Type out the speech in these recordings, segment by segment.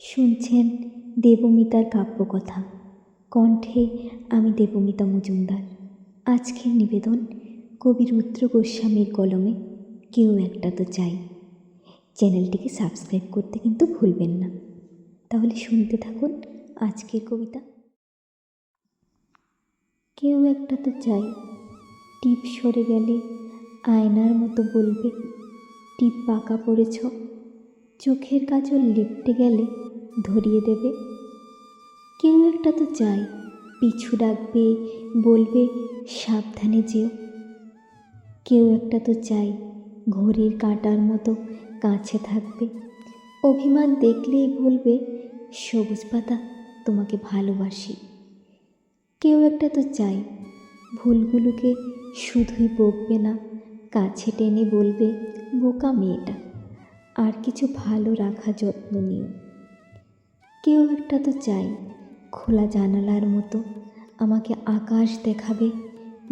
শুনছেন দেবমিতার কাব্যকথা, কণ্ঠে আমি দেবমিতা মজুমদার। আজকের নিবেদন কবি রুদ্র গোস্বামীর কলমে কেউ একটা তো চাই। চ্যানেলটিকে সাবস্ক্রাইব করতে কিন্তু ভুলবেন না। তাহলে শুনতে থাকুন আজকের কবিতা। কেউ একটা তো চাই, টিপ সরে গেলে আয়নার মতো বলবে টিপ পাকা পড়েছ। চোখের কাজল লিপটে গেলে ধরিয়ে দেবে। কেউ একটা তো চাই, পিছু ডাকবে, বলবে সাবধানে যেও। কেউ একটা তো চাই, ঘড়ির কাঁটার মতো কাছে থাকবে, অভিমান দেখলেই বলবে সবুজ পাতা তোমাকে ভালোবাসি। কেউ একটা তো চাই, ভুলগুলোকে শুধুই বকবে না, কাছে টেনে বলবে বোকা মেয়েটা, আর কিছু ভালো রাখা যত্ন নিও। কেউ একটা তো চাই, খোলা জানালার মতো আমাকে আকাশ দেখাবে,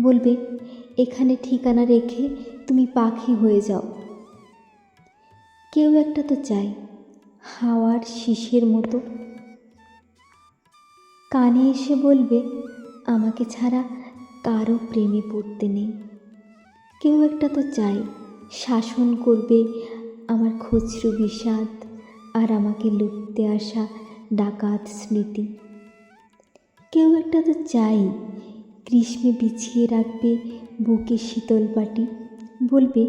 বলবে এখানে ঠিকানা রেখে তুমি পাখি হয়ে যাও। কেউ একটা তো চাই, হাওয়ার শিশির মতো কানে এসে বলবে আমাকে ছাড়া কারো প্রেমে পড়তে নেই। কেউ একটা তো চাই, শাসন করবে আমার খুচরো বিষাদ আর আমাকে লুটতে আসা ডাকাত স্মৃতি। কেউ একটা তো চাই, গ্রীষ্মে বিছিয়ে রাখবে বুকে শীতল পাটি, বলবে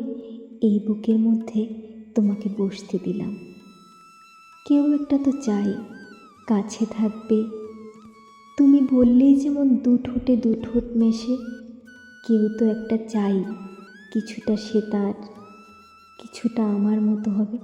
এই বুকের মধ্যে তোমাকে বসতে দিলাম। কেউ একটা তো চাই, কাছে থাকবে, তুমি বললেই যেমন দু ঠোঁটে দু ঠোঁট মেশে। কেউ তো একটা চাই, কিছুটা সে তার, কিছুটা আমার মতো হবে।